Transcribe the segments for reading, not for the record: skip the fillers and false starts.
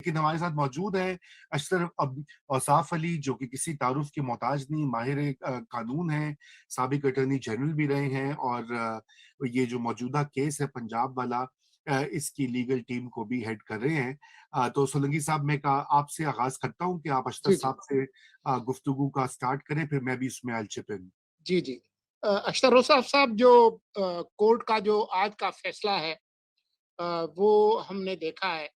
लेकिन हमारे साथ मौजूद है अशरफ औसाफ अली, जो कि किसी तारुफ के मोहताज नहीं, माहिर कानून हैं, साबिक अटॉर्नी जनरल भी रहे हैं, और ये जो मौजूदा केस है पंजाब वाला, इसकी लीगल टीम को भी हेड कर रहे हैं। तो सोलंकी साहब, मैं आपसे आगाज करता हूं कि आप अशरफ जी जी साहब से गुफ्तगू का स्टार्ट करें, फिर मैं भी उसमें I'll chip in। जी जी। अख्तर रोसा साहब, जो कोर्ट का जो आज का फैसला है, वो हमने देखा है।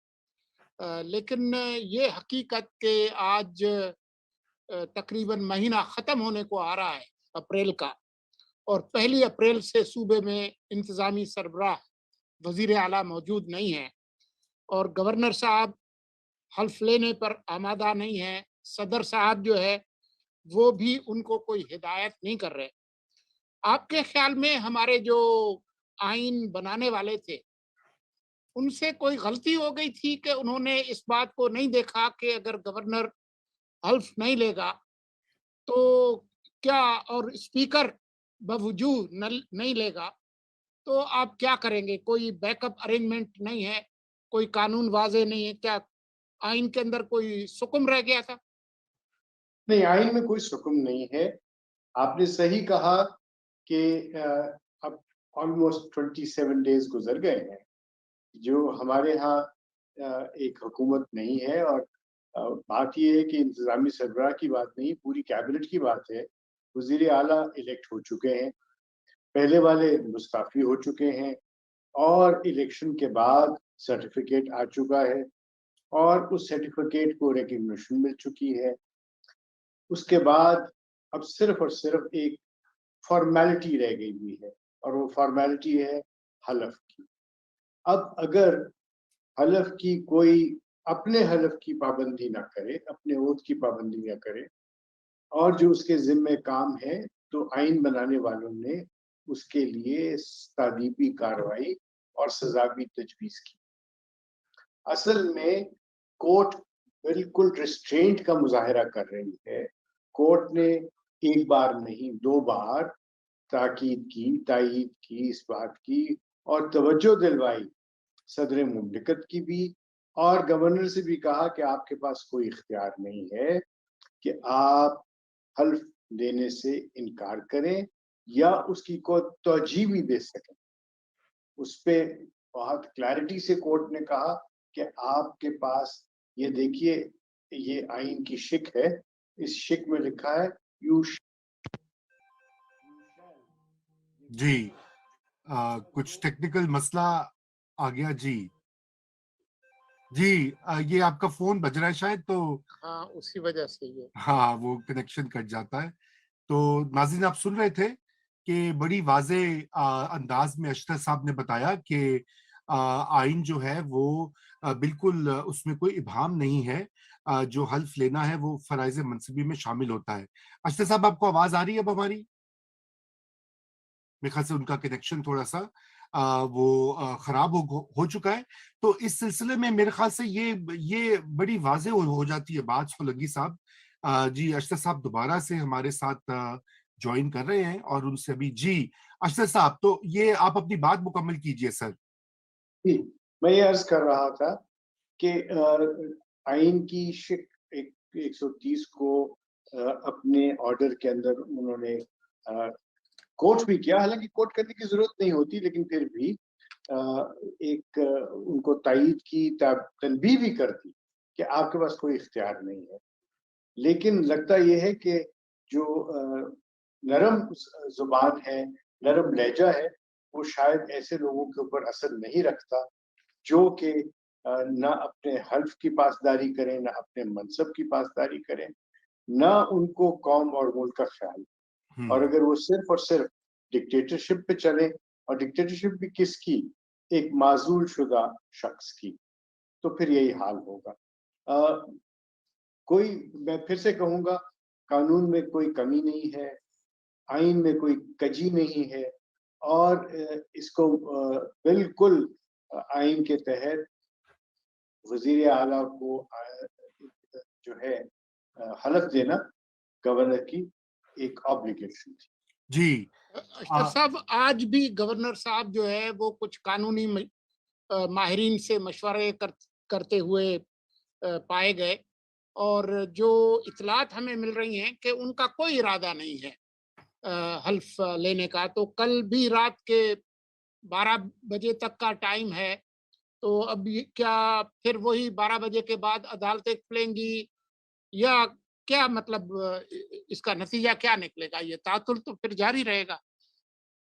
लेकिन ये हकीकत के आज तकरीबन महीना ख़त्म होने को आ रहा है अप्रैल का, और 1 अप्रैल से सूबे में इंतज़ामी सरबराह वज़ीर आला मौजूद नहीं है, और गवर्नर साहब हल्फ लेने पर आमादा नहीं है। सदर साहब जो है वो भी उनको कोई हिदायत नहीं कर रहे। आपके ख्याल में हमारे जो आइन बनाने वाले थे, उनसे कोई गलती हो गई थी कि उन्होंने इस बात को नहीं देखा कि अगर गवर्नर हल्फ नहीं लेगा तो क्या, और स्पीकर बवजूद नहीं लेगा तो आप क्या करेंगे? कोई बैकअप अरेंजमेंट नहीं है, कोई कानून वाज़ेह नहीं है, क्या आइन के अंदर कोई सुकुम रह गया था? नहीं, आइन में कोई सुकुम नहीं है। आपने सही कहा कि अब ऑलमोस्ट 27 डेज गुजर गए हैं जो हमारे यहाँ एक हुकूमत नहीं है, और बात ये है कि इंतजामी सरबराह की बात नहीं, पूरी कैबिनेट की बात है। वजीर आला इलेक्ट हो चुके हैं, पहले वाले मुस्ताफी हो चुके हैं, और इलेक्शन के बाद सर्टिफिकेट आ चुका है, और उस सर्टिफिकेट को रिकग्निशन मिल चुकी है। उसके बाद अब सिर्फ और सिर्फ एक फॉर्मेलिटी रह गई हुई है, और वो फॉर्मेलिटी है हलफ की। अब अगर हलफ की कोई अपने हलफ की पाबंदी ना करे, अपने ओथ की पाबंदी ना करे, और जो उसके जिम्मे काम है, तो आइन बनाने वालों ने उसके लिए तादीबी कार्रवाई और सजा भी तजवीज़ की। असल में कोर्ट बिल्कुल रिस्ट्रेंट का मुजाहिरा कर रही है। कोर्ट ने एक बार नहीं 2 बार ताकीद की इस बात की, और तवज्जो दिलवाई सदर मुमलिकत की भी, और गवर्नर से भी कहा कि आपके पास कोई इख्तियार नहीं है कि आप हल्फ देने से इनकार करें या उसकी को तौजीह भी दे सकें। उस पे बहुत क्लैरिटी से कोर्ट ने कहा कि आपके पास ये देखिए, ये आइन की शिक है, इस शिक में लिखा है यू जी, कुछ टेक्निकल मसला आ गया जी। जी, ये आपका फोन बज रहा है शायद, तो हाँ, उसी वजह से ये। हाँ, वो कनेक्शन कट जाता है। तो नाज़रीन, आप सुन रहे थे कि बड़ी वाज़े अंदाज में अशरफ साहब ने बताया कि आइन जो है वो बिल्कुल उसमें कोई इबाहम नहीं है। जो हल्फ लेना है वो फराइज़ मनसबी में शामिल होता है। अशरफ साहब, आपको आवाज आ रही है अब हमारी? मेरे ख्याल से उनका कनेक्शन थोड़ा-सा वो खराब हो चुका है। तो इस सिलसिले में मेरे ख्याल से ये बड़ी वाज़ेह हो जाती है बात सोलंकी साहब। जी, अशरफ साहब दोबारा से हमारे साथ जॉइन कर रहे हैं, और उनसे अभी जी, अशरफ साहब, तो ये आप अपनी बात मुकम्मल कीजिए सर। जी, मैं ये अर्ज कर रहा था कि आइन की शिक 130 को अपने ऑर्डर के अंदर उन्होंने कोट भी किया। हालांकि कोट करने की जरूरत नहीं होती, लेकिन फिर भी एक उनको तायीद की, तनबीह भी कर दी कि आपके पास कोई इख्तियार नहीं है। लेकिन लगता यह है कि जो नरम जुबान है, नरम लहजा है, वो शायद ऐसे लोगों के ऊपर असर नहीं रखता जो कि ना अपने हल्फ की पासदारी करें, ना अपने मनसब की पासदारी करें, ना उनको कौम और मुल्क का ख्याल। और अगर वो सिर्फ और सिर्फ डिक्टेटरशिप पे चले, और डिक्टेटरशिप भी किसकी? एक माजूल शुदा शख्स की, तो फिर यही हाल होगा। कोई, मैं फिर से कहूंगा, कानून में कोई कमी नहीं है, आइन में कोई कजी नहीं है, और इसको बिल्कुल आइन के तहत वजीर आला को जो है हलफ देना गवर्नर की एक ऑब्लिगेशन थी। जी। अख्तर साहब, आज भी गवर्नर साहब जो है वो कुछ कानूनी माहिरीन से मशवरे करते हुए पाए गए और जो इत्तलात हमें मिल रही हैं कि उनका कोई इरादा नहीं है हल्फ लेने का। तो कल भी रात के 12 बजे तक का टाइम है, तो अब ये क्या फिर वही 12 बजे के बाद अदालतें खुलेंगी या क्या मतलब इसका नतीजा क्या निकलेगा? ये तातुल तो फिर जारी रहेगा।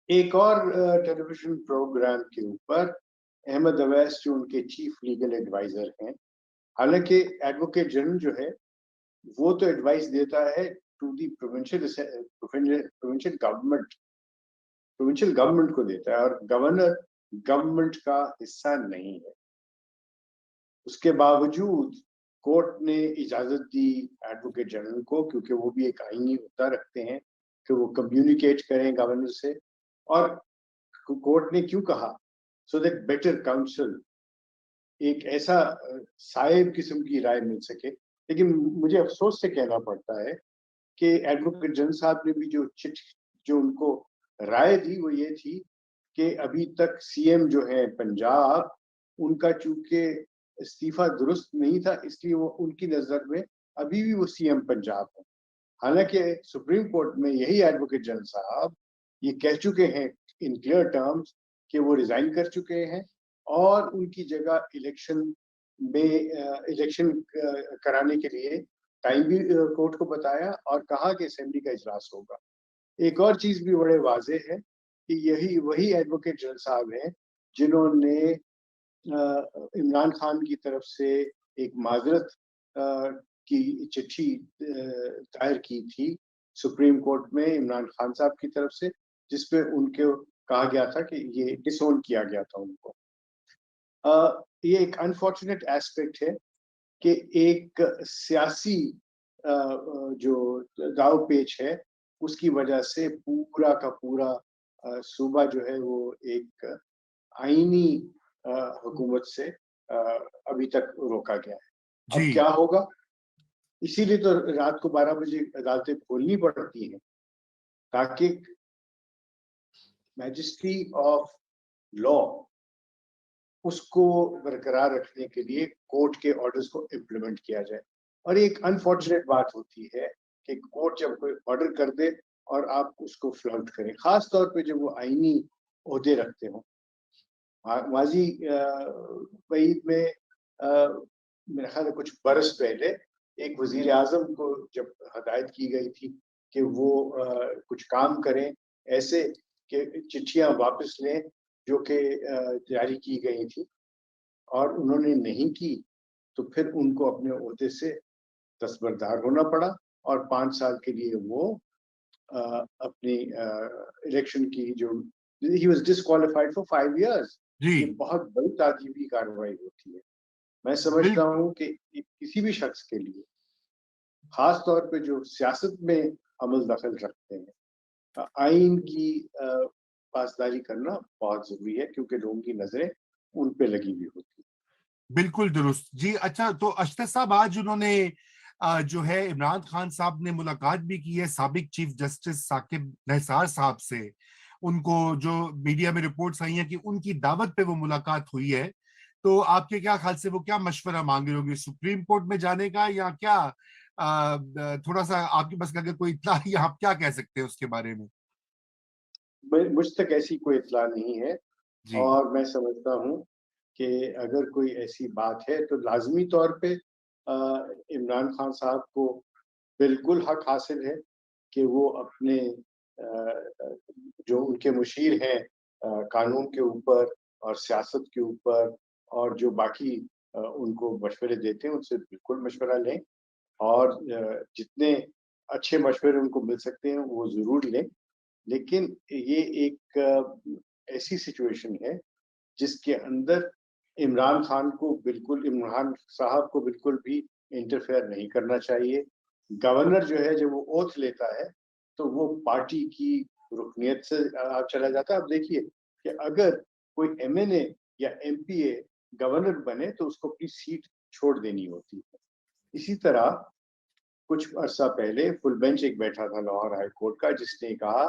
एक और टेलीविजन प्रोग्राम के ऊपर अहमद अवैस जो उनके चीफ लीगल एडवाइजर हैं, हालांकि एडवोकेट जनरल जो है वो तो एडवाइस देता है टू दी प्रोविंशियल गवर्नमेंट को देता है और गवर्नर गवर्नमेंट का हिस्सा नहीं है। उसके बावजूद कोर्ट ने इजाजत दी एडवोकेट जनरल को, क्योंकि वो भी एक आईनी होता रखते हैं कि वो कम्युनिकेट करें गवर्नर से। और कोर्ट ने क्यों कहा? सो दैट बेटर काउंसिल, एक ऐसा साहिब किस्म की राय मिल सके। लेकिन मुझे अफसोस से कहना पड़ता है कि एडवोकेट जनरल साहब ने भी जो उनको राय दी वो ये थी कि अभी तक सीएम जो है पंजाब, उनका चूंकि इस्तीफा दुरुस्त नहीं था, इसलिए वो उनकी नजर में अभी भी वो सीएम पंजाब है। हालांकि सुप्रीम कोर्ट में यही एडवोकेट जनरल साहब ये कह चुके हैं इन क्लियर टर्म्स कि वो रिजाइन कर चुके हैं और उनकी जगह इलेक्शन कराने के लिए टाइम भी कोर्ट को बताया और कहा कि असेंबली का इजलास होगा। एक और चीज भी बड़े वाजे है कि यही वही एडवोकेट जनरल साहब हैं जिन्होंने इमरान खान की तरफ से एक माजरत की चिट्ठी दायर की थी सुप्रीम कोर्ट में इमरान खान साहब की तरफ से, जिसपे उनके कहा गया था कि ये डिसोन किया गया था उनको। ये एक अनफॉर्चुनेट एस्पेक्ट है कि एक सियासी जो दाव पेच है उसकी वजह से पूरा का पूरा सूबा जो है वो एक आईनी हुकूमत से अभी तक रोका गया है। अब क्या होगा? इसीलिए तो रात को 12 बजे अदालतें खोलनी पड़ती हैं ताकि मैजिस्ट्री ऑफ लॉ उसको बरकरार रखने के लिए कोर्ट के ऑर्डर्स को इम्प्लीमेंट किया जाए। और एक अनफॉर्चुनेट बात होती है कि कोर्ट जब कोई ऑर्डर कर दे और आप उसको फ्लाउट करें, खास तौर पे जब वो आईनी ओहदे रखते हो। माजी वईद में मेरे ख्याल कुछ बरस पहले एक वजीर आजम को जब हदायत की गई थी कि वो कुछ काम करें ऐसे कि चिट्ठियां वापस लें जो कि जारी की गई थी और उन्होंने नहीं की, तो फिर उनको अपने ओहदे से दस्तबरदार होना पड़ा और 5 साल के लिए वो अपनी इलेक्शन की जो he was disqualified for 5 years. ये बहुत बड़ी ताजीबी कार्रवाई होती है। मैं समझता हूँ कि किसी भी शख्स के लिए, खास तौर पे जो सियासत में अमल दखल रखते हैं, आइन की पासदारी करना बहुत जरूरी है क्योंकि लोगों की नजरें उन पे लगी हुई होती है। बिल्कुल दुरुस्त जी। अच्छा, तो अशरफ साहब आज उन्होंने जो है इमरान खान साहब ने मुलाकात भी की है साबिक चीफ जस्टिस साकिब निसार साहब से। उनको जो मीडिया में रिपोर्ट्स आई हैं कि उनकी दावत पे वो मुलाकात हुई है, तो आपके क्या ख्याल से वो क्या मशवरा मांग रहे होंगे, सुप्रीम कोर्ट में जाने का या क्या? थोड़ा सा आपके पास अगर कोई इत्तला या आप क्या कह सकते हैं उसके बारे में? मुझ तक ऐसी कोई इत्तला नहीं है और मैं समझता हूँ कि अगर कोई ऐसी बात है तो लाजमी तौर पे इमरान खान साहब को बिल्कुल हक हासिल है कि वो अपने जो उनके मुशीर हैं कानून के ऊपर और सियासत के ऊपर और जो बाकी उनको मशवरे देते हैं उनसे बिल्कुल मशवरा लें और जितने अच्छे मशवरे उनको मिल सकते हैं वो ज़रूर लें। लेकिन ये एक ऐसी सिचुएशन है जिसके अंदर इमरान साहब को बिल्कुल भी इंटरफेयर नहीं करना चाहिए। गवर्नर जो है जब वो ओथ लेता है तो वो पार्टी की रुकनियत से चला जाता है। अब देखिए कि अगर कोई एमएनए या एमपीए गवर्नर बने तो उसको अपनी सीट छोड़ देनी होती है। इसी तरह कुछ अर्सा पहले फुल बेंच एक बैठा था लाहौर हाई कोर्ट का, जिसने कहा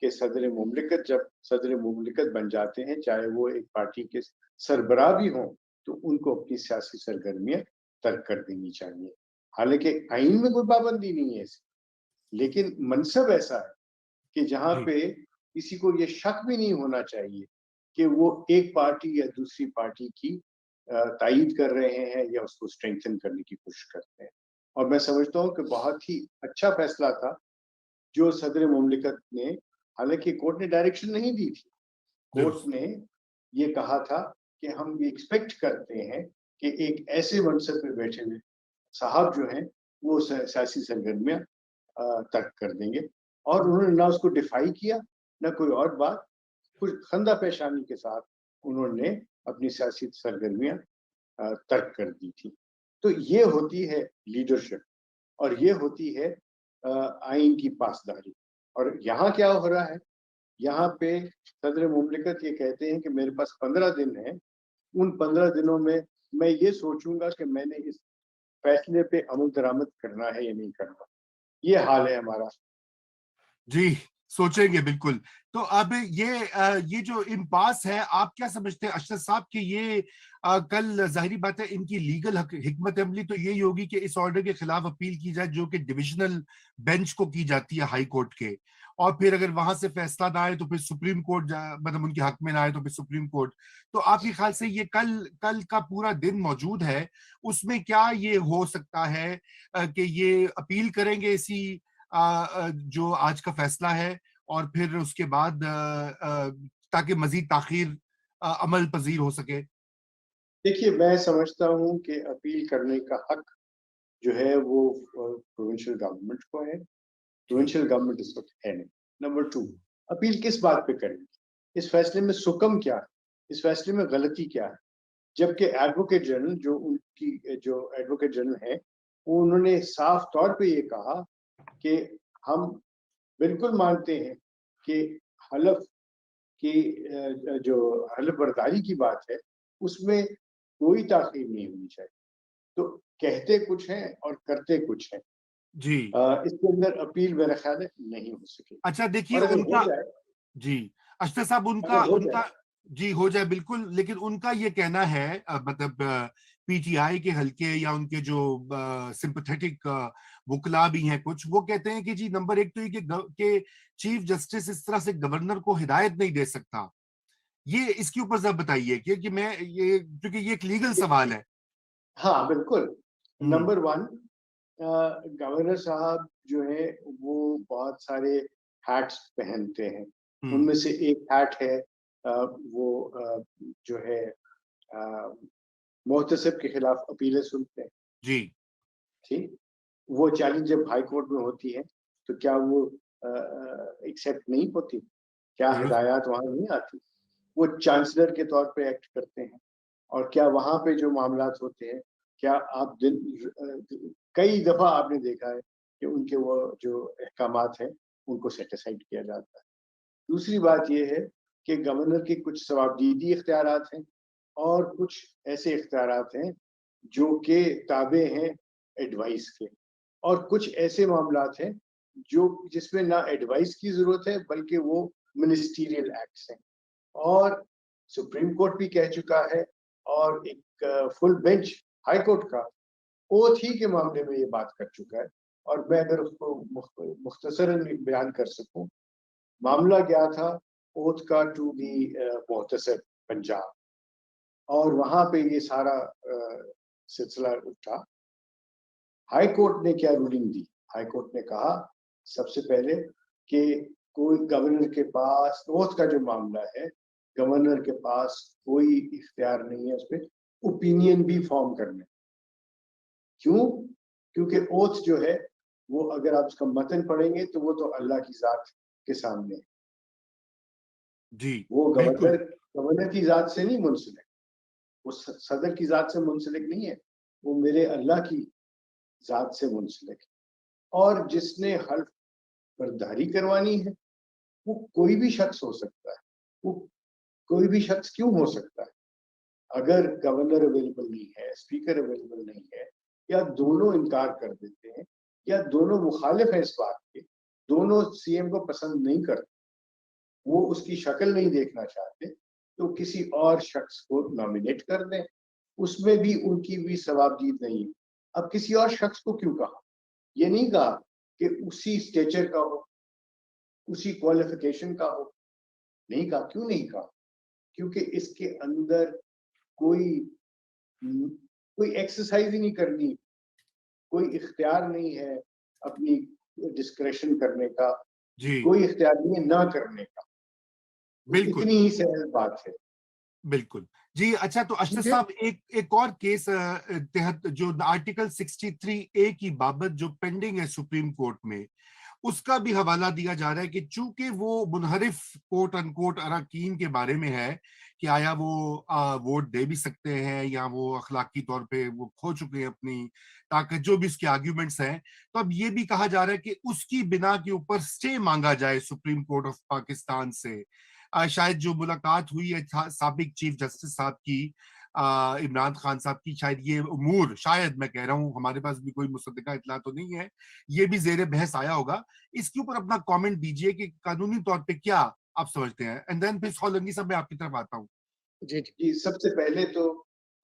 कि सदर मुमलिकत जब सदर मुमलिकत बन जाते हैं, चाहे वो एक पार्टी के सरबराह भी हों, तो उनको अपनी सियासी सरगर्मियां तर्क कर देनी चाहिए। हालांकि आइन में कोई पाबंदी नहीं है इसकी, लेकिन मनसब ऐसा है कि जहाँ जी पे किसी को ये शक भी नहीं होना चाहिए कि वो एक पार्टी या दूसरी पार्टी की तायीद कर रहे हैं या उसको स्ट्रेंथन करने की कोशिश करते हैं। और मैं समझता हूँ कि बहुत ही अच्छा फैसला था जो सदर मुमलिकत ने, हालांकि कोर्ट ने डायरेक्शन नहीं दी थी, कोर्ट दुरुस्त। ने ये कहा था कि हम ये एक्सपेक्ट करते हैं कि एक ऐसे मनसब पे बैठे हुए साहब जो हैं वो सियासी सरगर्मियां तर्क कर देंगे। और उन्होंने ना उसको डिफाई किया ना कोई और बात, कुछ खंदा पेशानी के साथ उन्होंने अपनी सियासी सरगर्मियां तर्क कर दी थी। तो ये होती है लीडरशिप और ये होती है आइन की पासदारी। और यहाँ क्या हो रहा है, यहाँ पे सदर मुमलिकत ये कहते हैं कि मेरे पास 15 दिन है, उन 15 दिनों में मैं ये सोचूंगा कि मैंने इस फैसले पे अमल दरामद करना है या नहीं करना। ये हाल है हमारा। जी, सोचेंगे बिल्कुल। तो अब ये जो इम्पास है, आप क्या समझते हैं अशरफ साहब कि ये कल जाहिर बात है इनकी लीगल हिकमत अमली तो यही होगी कि इस ऑर्डर के खिलाफ अपील की जाए जो कि डिविजनल बेंच को की जाती है हाई कोर्ट के, और फिर अगर वहां से फैसला ना आए तो फिर सुप्रीम कोर्ट, मतलब उनके हक में ना आए तो फिर सुप्रीम कोर्ट। तो आपके ख्याल से ये कल का पूरा दिन मौजूद है, उसमें क्या ये हो सकता है कि ये अपील करेंगे इसी जो आज का फैसला है, और फिर उसके बाद ताकि मजीद ताखीर अमल पजीर हो सके? देखिए, मैं समझता हूँ कि अपील करने का हक जो है वो प्रोविंशियल गवर्नमेंट को है। जी प्रोविंशियल गवर्नमेंट इस वक्त है नहीं। नंबर 2, अपील किस बात पे करेंगे? इस फैसले में सुकम क्या है? इस फैसले में गलती क्या है? जबकि एडवोकेट जनरल जो एडवोकेट जनरल है, उन्होंने साफ तौर पे ये कहा कि हम बिल्कुल मानते हैं कि हलफ की जो हलफ बर्दारी की बात है उसमें कोई ताखीर नहीं होनी चाहिए। तो कहते कुछ हैं और करते कुछ हैं। जी। इसके अंदर अपील मेरा ख्याल है नहीं हो सकेगी। अच्छा देखिए और अगर हो उनका, जाए, जी अशरफ साहब, उनका अगर हो उनका जाए जी हो जाए बिल्कुल, लेकिन उनका ये कहना है मतलब पीटीआई के हल्के या उनके जो सिंपैथेटिक वकला भी हैं कुछ, वो कहते हैं कि जी नंबर एक तो ये कि चीफ जस्टिस इस तरह से गवर्नर को हिदायत नहीं दे सकता। ये इसके ऊपर जरा बताइए, क्योंकि मैं ये, क्योंकि ये एक लीगल सवाल है। हाँ बिल्कुल। हम्म। नंबर 1, गवर्नर साहब जो है वो बहुत सारे हैट्स पहनते हैं। हम्म। उनमें से एक हैट है वो जो है मुहतसिब के खिलाफ अपीलें सुनते हैं। जी ठीक, वो चैलेंज जब हाई कोर्ट में होती है तो क्या वो एक्सेप्ट नहीं होती? क्या दुरुस्त। हिदायत वहां नहीं आती? वो चांसलर के तौर पे एक्ट करते हैं। और क्या वहां पे जो मामलात होते हैं, क्या आप कई दफा आपने देखा है कि उनके वो जो अहकामात हैं उनको सेटिसाइड किया जाता है। दूसरी बात यह है कि गवर्नर के कुछ जवाबदीदी इख्तियारात हैं और कुछ ऐसे इख्तियारात हैं जो कि ताबे हैं एडवाइस के, और कुछ ऐसे मामलात हैं जो जिसमें ना एडवाइस की जरूरत है बल्कि वो मिनिस्टीरियल एक्ट्स हैं। और सुप्रीम कोर्ट भी कह चुका है और एक फुल बेंच हाई कोर्ट का ओथ ही के मामले में ये बात कर चुका है। और मैं अगर उसको मुख्तसरन बयान कर सकूं, मामला क्या था ओथ का टू दी मुहतसिब पंजाब, और वहां पे ये सारा सिलसिला उठा। हाई कोर्ट ने क्या रूलिंग दी? हाई कोर्ट ने कहा सबसे पहले कि कोई गवर्नर के पास ओथ का जो मामला है, गवर्नर के पास कोई इख्तियार नहीं है उस पर ओपिनियन भी फॉर्म करने। क्यों? क्योंकि ओथ जो है वो अगर आप उसका मतन पढ़ेंगे तो वो तो अल्लाह की जात के सामने है। जी वो बिल्कुल। गवर्नर की जात से नहीं मुंसलिक, वो सदर की जात से मुंसलिक नहीं है, वो मेरे अल्लाह की जात से मुंसलिक है। और जिसने हल्फ बर्दारी करवानी है वो कोई भी शख्स हो सकता है। वो कोई भी शख्स क्यों हो सकता है? अगर गवर्नर अवेलेबल नहीं है, स्पीकर अवेलेबल नहीं है, या दोनों इनकार कर देते हैं, या दोनों मुखालिफ हैं इस बात के, दोनों सीएम को पसंद नहीं करते, वो उसकी शक्ल नहीं देखना चाहते, तो किसी और शख्स को नॉमिनेट कर दें। उसमें भी उनकी भी सवाबदीद नहीं है। अब किसी और शख्स को क्यों कहा? ये नहीं कहा कि उसी स्टेचर का हो, उसी क्वालिफिकेशन का हो, नहीं कहा। क्यों नहीं कहा? क्योंकि इसके अंदर कोई कोई एक्सरसाइज ही नहीं करनी, कोई इख्तियार नहीं है अपनी डिस्क्रेशन करने का, जी कोई इख्तियार नहीं है ना करने का। बिल्कुल इतनी ही सहज बात है। बिल्कुल जी। अच्छा, तो अशरफ मुझे साहब, एक और केस तहत जो आर्टिकल 63A की बाबत जो पेंडिंग है सुप्रीम कोर्ट में, उसका भी हवाला दिया जा रहा है कि चूंकि वो मुनहरिफ कोट अनकोट अरकान के बारे में है कि आया वो वोट दे भी सकते हैं या वो अखलाकी तौर पे वो खो चुके हैं अपनी ताकत, जो भी उसके आर्ग्यूमेंट्स हैं, तो अब ये भी कहा जा रहा है कि उसकी बिना के ऊपर स्टे मांगा जाए सुप्रीम कोर्ट ऑफ पाकिस्तान से। शायद जो मुलाकात हुई है साबिक चीफ जस्टिस साहब की, इमरान खान साहब की, शायद ये उमूर, शायद मैं कह रहा हूँ, हमारे पास भी कोई मुसद्दका इतला तो नहीं है, ये भी जेर बहस आया होगा। इसके ऊपर अपना कमेंट दीजिए कि कानूनी तौर पे क्या आप समझते हैं, एंड देन फिर सोलंकी साहब मैं आपकी तरफ आता हूँ। जी जी जी, सबसे पहले तो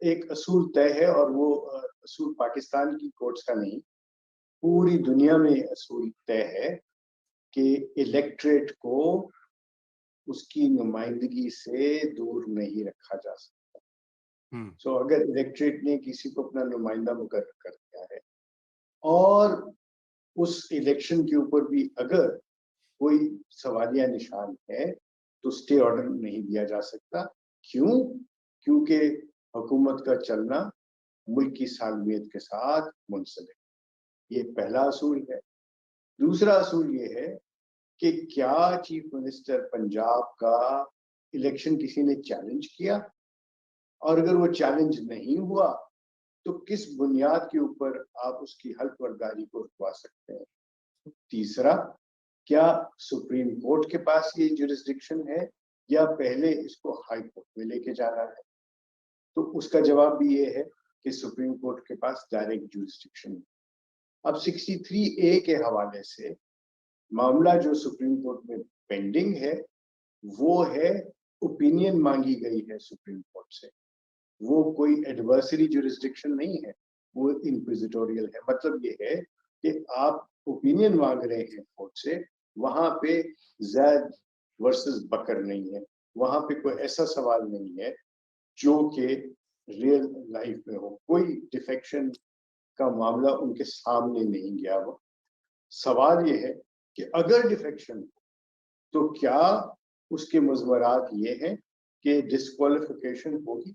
एक असूल तय है, और वो असूल पाकिस्तान की कोर्ट्स का नहीं, पूरी दुनिया में असूल तय है कि इलेक्ट्रेट को उसकी नुमाइंदगी से दूर नहीं रखा जा सकता। सो अगर इलेक्ट्रेट ने किसी को अपना नुमाइंदा मुकर्रर कर दिया है और उस इलेक्शन के ऊपर भी अगर कोई सवालिया निशान है, तो स्टे ऑर्डर नहीं दिया जा सकता। क्यों? क्योंकि हुकूमत का चलना मुल्क की सालमियत के साथ मुंसलिक, ये पहला असूल है। दूसरा असूल ये है कि क्या चीफ मिनिस्टर पंजाब का इलेक्शन किसी ने चैलेंज किया, और अगर वो चैलेंज नहीं हुआ तो किस बुनियाद के ऊपर आप उसकी हल्फ बर्दारी को रुकवा सकते हैं। तीसरा, क्या सुप्रीम कोर्ट के पास ये जुरिस्डिक्शन है या पहले इसको हाई कोर्ट में लेके जाना है? तो उसका जवाब भी ये है कि सुप्रीम कोर्ट के पास डायरेक्ट जुरिस्डिक्शन है। अब 63A के हवाले से मामला जो सुप्रीम कोर्ट में पेंडिंग है, वो है ओपिनियन मांगी गई है सुप्रीम कोर्ट से। वो कोई एडवर्सरी जुरिस्डिक्शन नहीं है, वो इंक्विजिटोरियल है। मतलब ये है कि आप ओपिनियन मांग रहे हैं कोर्ट से, वहां पे जैद वर्सेस बकर नहीं है, वहां पे कोई ऐसा सवाल नहीं है जो कि रियल लाइफ में हो, कोई डिफेक्शन का मामला उनके सामने नहीं गया। वो सवाल ये है कि अगर डिफेक्शन हो तो क्या उसके मुज़मरात ये हैं कि डिस्क्वालिफिकेशन होगी,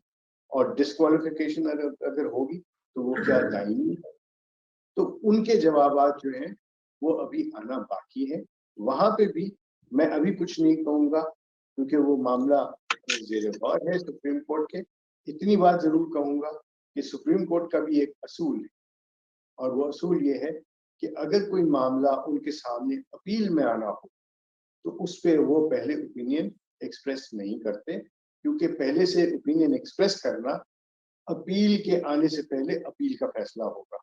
और डिस्क्वालिफिकेशन अगर होगी तो वो क्या दायमी है? तो उनके जवाबात जो हैं वो अभी आना बाकी है। वहां पे भी मैं अभी कुछ नहीं कहूँगा क्योंकि वो मामला ज़ेर गौर है सुप्रीम कोर्ट के। इतनी बात जरूर कहूँगा कि सुप्रीम कोर्ट का भी एक असूल है, और वो असूल ये है कि अगर कोई मामला उनके सामने अपील में आना हो तो उस पर वो पहले ओपिनियन एक्सप्रेस नहीं करते, क्योंकि पहले से ओपिनियन एक्सप्रेस करना अपील के आने से पहले अपील का फैसला होगा।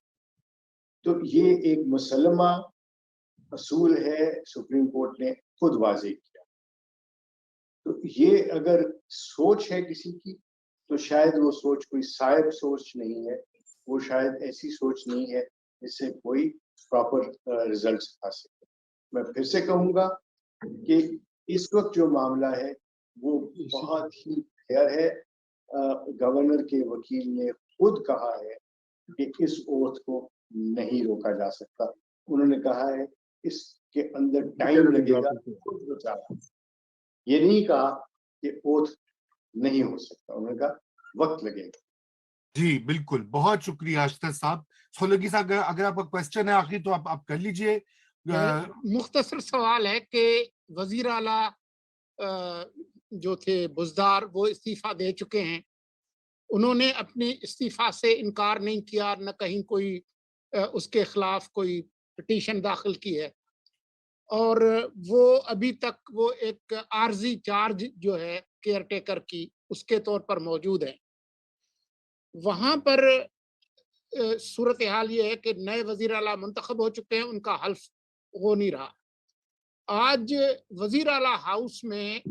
तो ये एक मुसलमा असूल है, सुप्रीम कोर्ट ने खुद वाजे किया। तो ये अगर सोच है किसी की तो शायद वो सोच कोई साइब सोच नहीं है, वो शायद ऐसी सोच नहीं है जिससे कोई प्रॉपर रिजल्ट्स आ सके। मैं फिर से कहूँगा कि इस वक्त जो मामला है वो बहुत ही क्लियर है। गवर्नर के वकील ने खुद कहा है कि इस ओथ को नहीं रोका जा सकता। उन्होंने कहा है इसके अंदर टाइम लगेगा खुद बचाना। ये नहीं कहा कि ओथ नहीं हो सकता, उन्होंने कहा वक्त लगेगा। जी बिल्कुल, बहुत शुक्रिया अशरफ साहब। सोलंकी साहब, अगर आपका क्वेश्चन है आखिरी तो आप कर लीजिए। मुख्तसर सवाल है कि वजीर आला जो थे बुज़दार, वो इस्तीफा दे चुके हैं। उन्होंने अपने इस्तीफा से इनकार नहीं किया, न कहीं कोई उसके खिलाफ कोई पिटीशन दाखिल की है, और वो अभी तक वो एक आर्जी चार्ज जो है केयर टेकर की, उसके तौर पर मौजूद है। वहां पर सूरत हाल ये है कि नए वजीर आला मुंतखब हो चुके हैं, उनका हल्फ हो नहीं रहा। आज वजीर आला हाउस में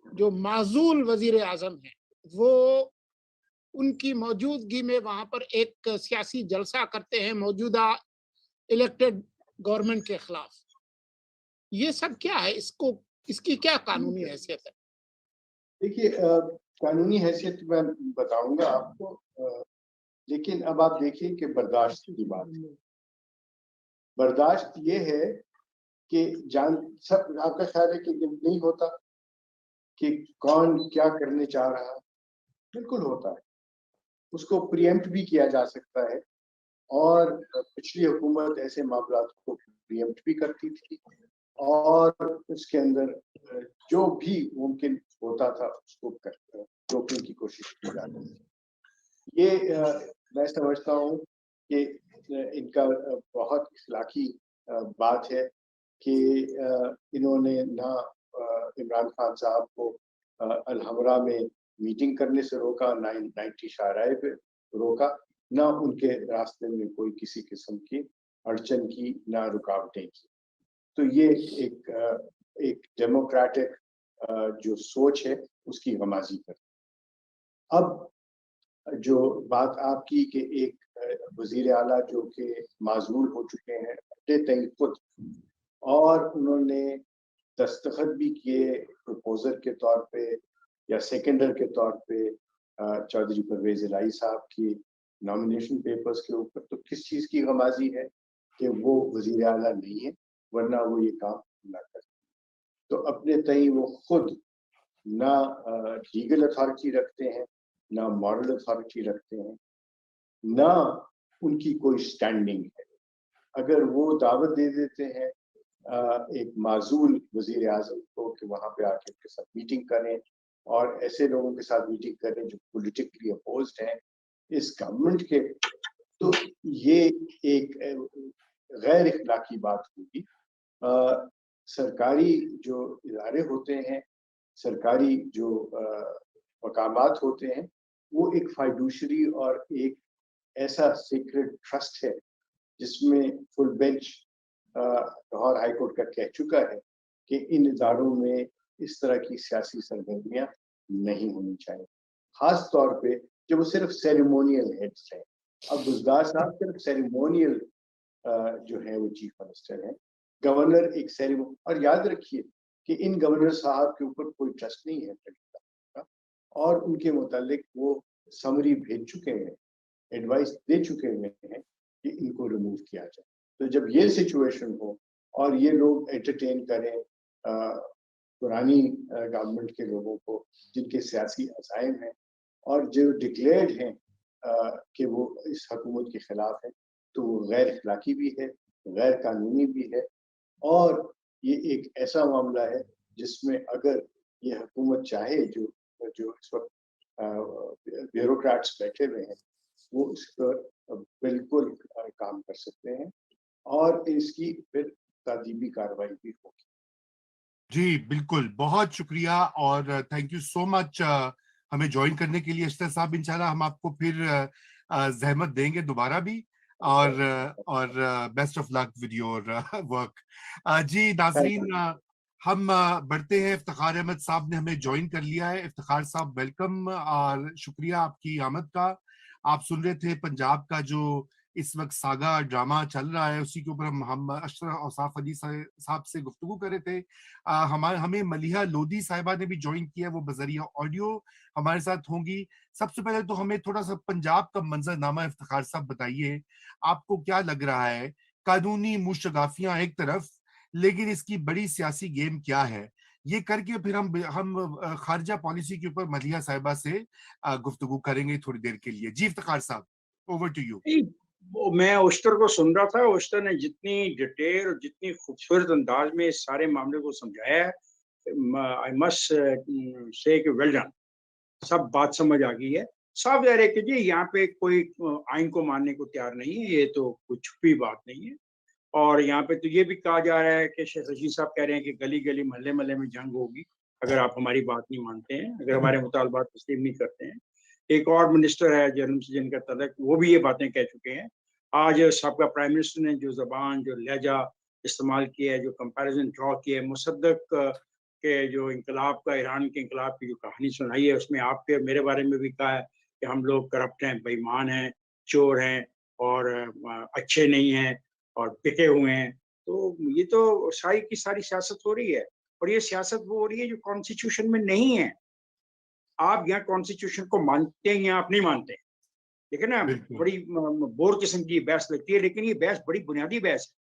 जो माजूल वजीर आजम है, वो ان کی موجودگی میں وہاں پر ایک سیاسی جلسہ کرتے ہیں موجودہ الیکٹڈ گورنمنٹ کے خلاف. یہ سب کیا ہے؟ اس کی کیا قانونی حیثیت ہے؟ دیکھیے قانونی حیثیت میں بتاؤں گا آپ کو، لیکن اب آپ دیکھیے کہ برداشت کی بات ہے. برداشت یہ ہے کہ سب آپ کا خیال ہے کہ نہیں ہوتا کہ کون کیا کرنے چاہ رہا؟ بالکل ہوتا ہے. اس کو پریمپٹ بھی کیا جا سکتا ہے، اور پچھلی حکومت ایسے معاملات کو پریمپٹ بھی کرتی تھی، اور اس کے اندر جو بھی ممکن ہوتا تھا اس کو روکنے کی کوشش کی جاتی تھی. یہ میں سمجھتا ہوں کہ ان کا بہت اخلاقی بات ہے کہ انہوں نے نہ عمران خان صاحب کو الحمرا میں میٹنگ کرنے سے روکا، نہ 90 شاہراہ پہ روکا، نہ ان کے راستے میں کوئی کسی قسم کی اڑچن کی، نہ رکاوٹیں کی. تو یہ ایک ڈیموکریٹک جو سوچ ہے اس کی غمازی کرتی. اب جو بات آپ کی کہ ایک وزیر اعلیٰ جو کہ معزول ہو چکے ہیں اپنے تئیں خود، اور انہوں نے دستخط بھی کیے پروپوزر کے طور پہ یا سیکنڈر کے طور پہ چودھری پرویز الہی صاحب کی نامینیشن پیپرز کے اوپر، تو کس چیز کی غمازی ہے کہ وہ وزیر اعلیٰ نہیں ہے، ورنہ وہ یہ کام نہ کرتے. تو اپنے تئیں وہ خود نہ لیگل اتھارٹی رکھتے ہیں، نہ مورل اتھارٹی رکھتے ہیں، نہ ان کی کوئی سٹینڈنگ ہے. اگر وہ دعوت دے دیتے ہیں ایک معزول وزیر اعظم کو کہ وہاں پہ آ کے ان کے ساتھ میٹنگ کریں، اور ایسے لوگوں کے ساتھ میٹنگ کریں جو پولیٹیکلی اپوزڈ ہیں اس گورنمنٹ کے، تو یہ ایک غیر اخلاقی بات ہوگی. سرکاری جو ادارے ہوتے ہیں، سرکاری جو مقامات ہوتے ہیں، وہ ایک فائڈوشری اور ایک ایسا سیکرٹ ٹرسٹ ہے جس میں full bench Lahore high court کا کہہ چکا ہے کہ ان اداروں میں اس طرح کی سیاسی سرگرمیاں نہیں ہونی چاہیے، خاص طور پہ جب وہ صرف سیریمونیل ہیڈس ہیں. اب بزدار صاحب صرف سیریمونیل جو ہے وہ چیف منسٹر ہیں، گورنر ایک سیریمونی، اور یاد رکھیے کہ ان گورنر صاحب کے اوپر کوئی ٹرسٹ نہیں ہے، اور ان کے متعلق وہ سمری بھیج چکے ہیں، ایڈوائس دے چکے ہیں کہ ان کو ریموو کیا جائے. تو جب یہ سچویشن ہو اور یہ لوگ انٹرٹین کریں پرانی گورنمنٹ کے لوگوں کو جن کے سیاسی عزائم ہیں اور جو ڈکلیئرڈ ہیں کہ وہ اس حکومت کے خلاف ہیں، تو وہ غیر اخلاقی بھی ہے، غیر قانونی بھی ہے، اور یہ ایک ایسا معاملہ ہے جس میں اگر یہ حکومت چاہے، جو اس وقت بیوروکریٹس بیٹھے ہوئے ہیں، وہ اس پر بالکل کام کر سکتے ہیں، اور اس کی پھر تعدیبی کارروائی بھی ہوگی. جی بالکل، بہت شکریہ اور تھینک یو سو مچ ہمیں جوائن کرنے کے لیے اشتر صاحب. انشاءاللہ ہم آپ کو پھر زحمت دیں گے دوبارہ بھی، اور best of luck with your work. جی ناظرین، ہم بڑھتے ہیں. افتخار احمد صاحب نے ہمیں جوائن کر لیا ہے. افتخار صاحب ویلکم، اور شکریہ آپ کی آمد کا. آپ سن رہے تھے پنجاب کا جو اس وقت ساگا ڈرامہ چل رہا ہے، اسی کے اوپر ہم اشرف اوصاف علی صاحب سے گفتگو کر رہے تھے. ہمیں ملیحہ لودھی صاحبہ نے بھی جوائن کیا، وہ بذریعہ آڈیو ہمارے ساتھ ہوں گی. سب سے پہلے تو ہمیں تھوڑا سا پنجاب کا منظر نامہ افتخار صاحب بتائیے، آپ کو کیا لگ رہا ہے؟ قانونی موشگافیاں ایک طرف، لیکن اس کی بڑی سیاسی گیم کیا ہے؟ یہ کر کے پھر ہم خارجہ پالیسی کے اوپر ملیحہ صاحبہ سے گفتگو کریں گے تھوڑی دیر کے لیے. جی افتخار صاحب، اوور ٹو یو. میں اوشتر کو سن رہا تھا. اوشتر نے جتنی ڈیٹیل اور جتنی خوبصورت انداز میں اس سارے معاملے کو سمجھایا ہے، I must say کہ well done. سب بات سمجھ آ گئی ہے. صاف ظاہر ہے کہ جی یہاں پہ کوئی آئین کو ماننے کو تیار نہیں ہے، یہ تو کوئی چھپی بات نہیں ہے. اور یہاں پہ تو یہ بھی کہا جا رہا ہے کہ شیخ رشید صاحب کہہ رہے ہیں کہ گلی گلی محلے محلے میں جنگ ہوگی اگر آپ ہماری بات نہیں مانتے ہیں، اگر ہمارے مطالبات تسلیم نہیں کرتے ہیں. ایک اور منسٹر ہے جرم سے جن کا تعلق، وہ بھی یہ باتیں کہہ چکے ہیں. آج سابقہ پرائم منسٹر نے جو زبان، جو لہجہ استعمال کیا ہے، جو کمپیریزن ڈرا کیا ہے، مصدق کے جو انقلاب کا، ایران کے انقلاب کی جو کہانی سنائی ہے، اس میں آپ کے میرے بارے میں بھی کہا ہے کہ ہم لوگ کرپٹ ہیں, بےایمان ہیں, چور ہیں اور اچھے نہیں ہیں اور پکے ہوئے ہیں. تو یہ تو ساری کی ساری سیاست ہو رہی ہے, اور یہ سیاست وہ ہو رہی ہے جو کانسٹیٹیوشن میں نہیں ہے. آپ یہاں کانسٹیٹیوشن کو مانتے ہیں یا آپ نہیں مانتے, لیکن نا بالکل بڑی بور قسم کی بحث لگتی ہے, لیکن یہ بحث بڑی بنیادی بحث ہے.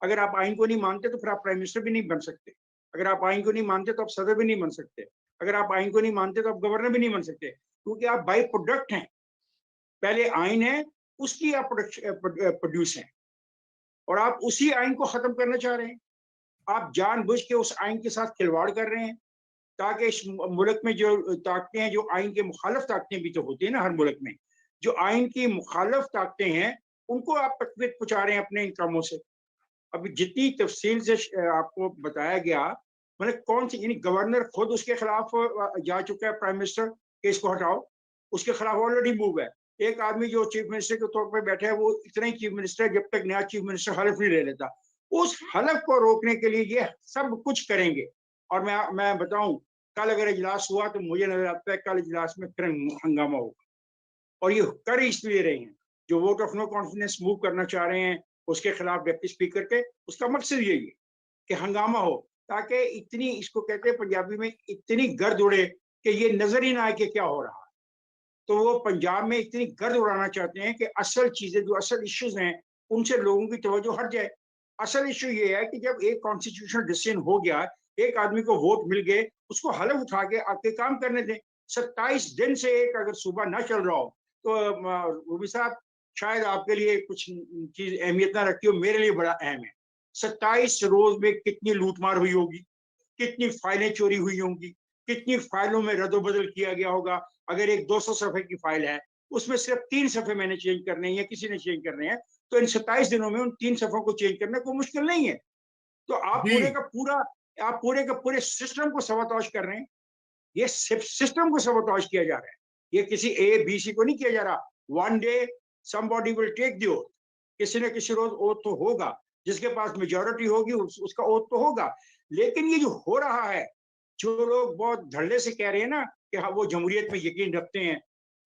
اگر آپ آئین کو نہیں مانتے تو پھر آپ پرائم منسٹر بھی نہیں بن سکتے. اگر آپ آئین کو نہیں مانتے تو آپ صدر بھی نہیں بن سکتے. اگر آپ آئین کو نہیں مانتے تو آپ گورنر بھی نہیں بن سکتے, کیونکہ آپ بائی پروڈکٹ ہیں. پہلے آئین ہے, اس کی آپ پروڈیوس ہیں, اور آپ اسی آئین کو ختم کرنا چاہ رہے ہیں. آپ جان بوجھ کے اس آئین کے ساتھ کھلواڑ کر رہے ہیں تاکہ اس ملک میں جو طاقتیں ہیں, جو آئین کے مخالف طاقتیں بھی تو ہوتی ہیں نا ہر ملک میں, جو آئین کی مخالف طاقتیں ہیں ان کو آپ تقویت پہنچا رہے ہیں اپنے ان کاموں سے. اب جتنی تفصیل سے آپ کو بتایا گیا, مطلب کون سی, یعنی گورنر خود اس کے خلاف جا چکا ہے پرائم منسٹر کہ اس کو ہٹاؤ, اس کے خلاف آلریڈی موو ہے. ایک آدمی جو چیف منسٹر کے طور پہ بیٹھا ہے وہ اتنا ہی چیف منسٹر ہے جب تک نیا چیف منسٹر حلف نہیں لے لیتا. اس حلف کو روکنے کے لیے یہ سب کچھ کریں گے. اور میں بتاؤں, کل اگر اجلاس ہوا تو مجھے نظر آتا ہے کل اجلاس میں پھر ہنگامہ ہوگا. اور یہ کر اس لیے رہے ہیں, جو vote of no confidence move کرنا چاہ رہے ہیں اس کے خلاف ڈپٹی اسپیکر کے, اس کا مقصد یہی ہے کہ ہنگامہ ہو, تاکہ اتنی, اس کو کہتے ہیں پنجابی میں, اتنی گرد اڑے کہ یہ نظر ہی نہ آئے کہ کیا ہو رہا ہے. تو وہ پنجاب میں اتنی گرد اڑانا چاہتے ہیں کہ اصل چیزیں, جو اصل ایشوز ہیں, ان سے لوگوں کی توجہ ہٹ جائے. اصل ایشو یہ ہے کہ جب ایک کانسٹیٹیوشنل ڈیسیژن ہو گیا, ایک آدمی کو ووٹ مل گئے, اس کو حلف اٹھا کے آپ کے کام کرنے دیں. 27 دن سے ایک اگر صوبہ نہ چل رہا ہو تو روبی صاحب شاید آپ کے لیے کچھ چیز اہمیت نہ رکھتی ہو, میرے لیے بڑا اہم ہے. 27 روز میں کتنی لوٹ مار ہوئی ہوگی, کتنی فائلیں چوری ہوئی ہوں گی, کتنی فائلوں میں رد و بدل کیا گیا ہوگا. اگر ایک 200 صفحے کی فائل ہے, اس میں صرف 3 صفحے میں نے چینج کرنے ہیں یا کسی نے چینج کرنے ہیں, تو ان 27 دنوں میں ان 3 صفحوں کو چینج کرنا کوئی مشکل نہیں ہے. تو آپ پورے کا پورے سسٹم کو سبوتاژ کر رہے ہیں. یہ سسٹم کو سبوتاژ کیا جا رہا ہے, یہ کسی اے بی سی کو نہیں کیا جا رہا. One day somebody will take the oath, کسی نہ کسی روز اوتھ تو ہوگا, جس کے پاس میجورٹی ہوگی اس کا اوتھ تو ہوگا. لیکن یہ جو ہو رہا ہے, جو لوگ بہت دھڑلے سے کہہ رہے ہیں نا کہ ہاں وہ جمہوریت میں یقین رکھتے ہیں,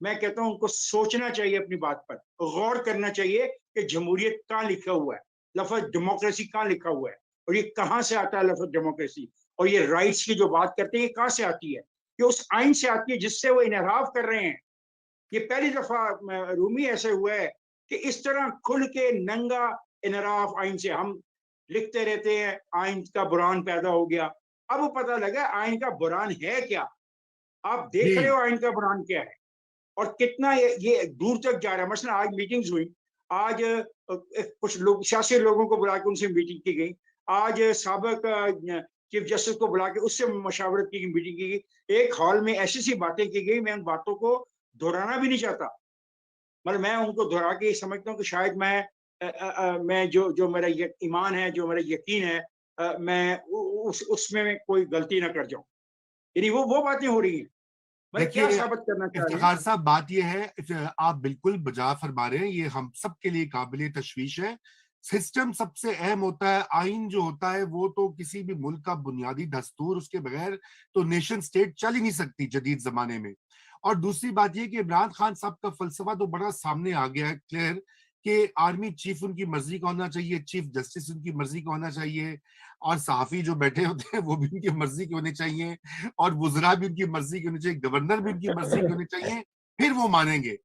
میں کہتا ہوں ان کو سوچنا چاہیے, اپنی بات پر غور کرنا چاہیے کہ جمہوریت کہاں لکھا ہوا ہے, لفظ ڈیموکریسی کہاں لکھا ہوا ہے, اور یہ کہاں سے آتا ہے لفظ ڈیموکریسی, اور یہ رائٹس کی جو بات کرتے ہیں یہ کہاں سے آتی ہے. یہ اس آئین سے آتی ہے جس سے وہ انحراف کر رہے ہیں. یہ پہلی دفعہ رومی ایسے ہوا ہے کہ اس طرح کھل کے ننگا انحراف آئین سے. ہم لکھتے رہتے ہیں آئین کا بران پیدا ہو گیا, اب وہ پتہ لگا آئین کا بران ہے کیا. آپ دیکھ رہے ہو آئین کا بران کیا ہے اور کتنا یہ دور تک جا رہا ہے. مثلا آج میٹنگز ہوئی, آج کچھ لوگ سیاسی لوگوں کو بلا کے ان سے میٹنگ کی گئی, آج سابق چیف جسٹس کو بلا کے اس سے مشاورت کی گئی, میٹنگ کی گئی. ایک ہال میں ایسی سی باتیں کی گئی, میں ان باتوں کو دہرانا بھی نہیں چاہتا. مگر میں ان کو دہرا کے سمجھتا ہوں کہ شاید میں جو میرا ایمان ہے, جو میرا یقین ہے, میں اس میں کوئی غلطی نہ کر جاؤں. یعنی وہ باتیں ہو رہی ہیں. میں کیا ثابت کرنا چاہ رہے ہیں افتخار صاحب, بات یہ ہے, آپ بالکل بجا فرما رہے ہیں, یہ ہم سب کے لیے قابل تشویش ہے. سسٹم سب سے اہم ہوتا ہے. آئین جو ہوتا ہے وہ تو کسی بھی ملک کا بنیادی دستور, اس کے بغیر تو نیشن سٹیٹ چل ہی نہیں سکتی جدید زمانے میں. اور دوسری بات یہ کہ عمران خان صاحب کا فلسفہ تو بڑا سامنے آ گیا ہے کلیئر, کہ آرمی چیف ان کی مرضی کا ہونا چاہیے, چیف جسٹس ان کی مرضی کا ہونا چاہیے, اور صحافی جو بیٹھے ہوتے ہیں وہ بھی ان کی مرضی کے ہونے چاہیے, اور وزراء بھی ان کی مرضی کے ہونے چاہیے, گورنر بھی ان کی مرضی کے ہونے چاہیے, پھر وہ مانیں گے.